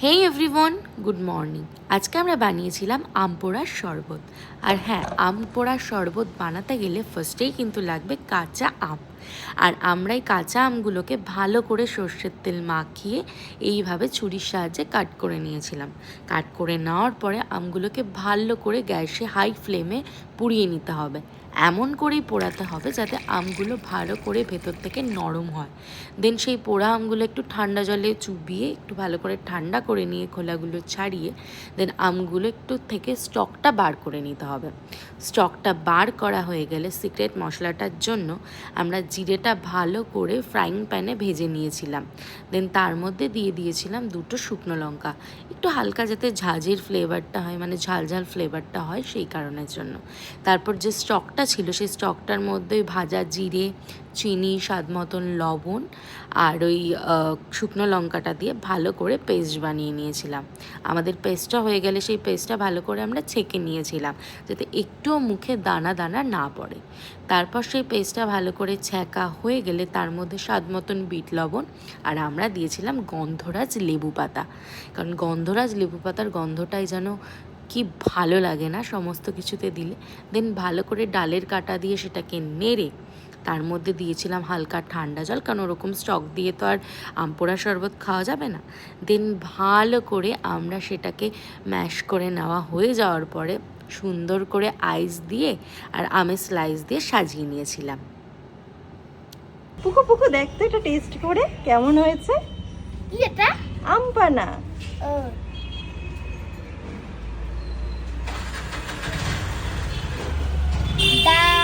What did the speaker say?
হেই everyone, good morning. আজকে আমরা বানিয়েছিলাম আম পোড়ার শরবত। আর হ্যাঁ, আম পোড়ার শরবত বানাতে গেলে ফার্স্টেই কিন্তু লাগবে কাঁচা আম। আর আমরা এই কাঁচা আমগুলোকে ভালো করে সর্ষের তেল মাখিয়ে এইভাবে ছুরির সাহায্যে কাট করে নিয়েছিলাম। কাট করে নেওয়ার পরে আমগুলোকে ভালো করে গ্যাসে হাই ফ্লেমে পুড়িয়ে নিতে হবে। এমন করেই পোড়াতে হবে যাতে আমগুলো ভালো করে ভেতর থেকে নরম হয়। দেন সেই পোড়া আমগুলো একটু ঠান্ডা জলে চুবিয়ে একটু ভালো করে ঠান্ডা করে নিয়ে খোলাগুলো ছাড়িয়ে দেন আমগুলো একটু থেকে স্টকটা বার করে নিতে হবে। স্টকটা বার করা হয়ে গেলে সিক্রেট মশলাটার জন্য আমরা জিরেটা ভালো করে ফ্রাইং প্যানে ভেজে নিয়েছিলাম। দেন তার মধ্যে দিয়ে দিয়েছিলাম 2টো শুকনো লঙ্কা, একটু হালকা যাতে ঝাঁঝের ফ্লেভারটা হয়, মানে ঝাল ঝাল ফ্লেভারটা হয় সেই কারণের জন্য। তারপর যে স্টকটা ছিল সেই স্টকটার মধ্যে ভাজা জিরে, চিনি, স্বাদ মতন লবণ আর ওই শুকনো লঙ্কাটা দিয়ে ভালো করে পেস্ট বানিয়ে নিয়েছিলাম। আমাদের পেস্টটা হয়ে গেলে সেই পেস্টটা ভালো করে আমরা ছেঁকে নিয়েছিলাম যাতে একটুও মুখে দানা দানা না পড়ে। তারপর সেই পেস্টটা ভালো করে ছ্যাঁকা হয়ে গেলে তার মধ্যে স্বাদ মতন বিট লবণ আর আমরা দিয়েছিলাম গন্ধরাজ লেবু পাতা, কারণ গন্ধরাজ লেবু পাতার গন্ধটাই যেন কি ভালো লাগে না সমস্ত কিছুতে দিলে। দেন ভালো করে ডালের কাঁটা দিয়ে সেটাকে নেড়ে তার মধ্যে দিয়েছিলাম হালকা ঠান্ডা জল, কারণ ওরকম স্টক দিয়ে তো আর আম পোড়া শরবত খাওয়া যাবে না। দেন ভালো করে আমরা সেটাকে ম্যাশ করে নেওয়া হয়ে যাওয়ার পরে সুন্দর করে আইস দিয়ে আর আমের স্লাইস দিয়ে সাজিয়ে নিয়েছিলাম। পুকু পুকু দেখতো এটা টেস্ট করে কেমন হয়েছে। কি এটা? আম পানা। ও দা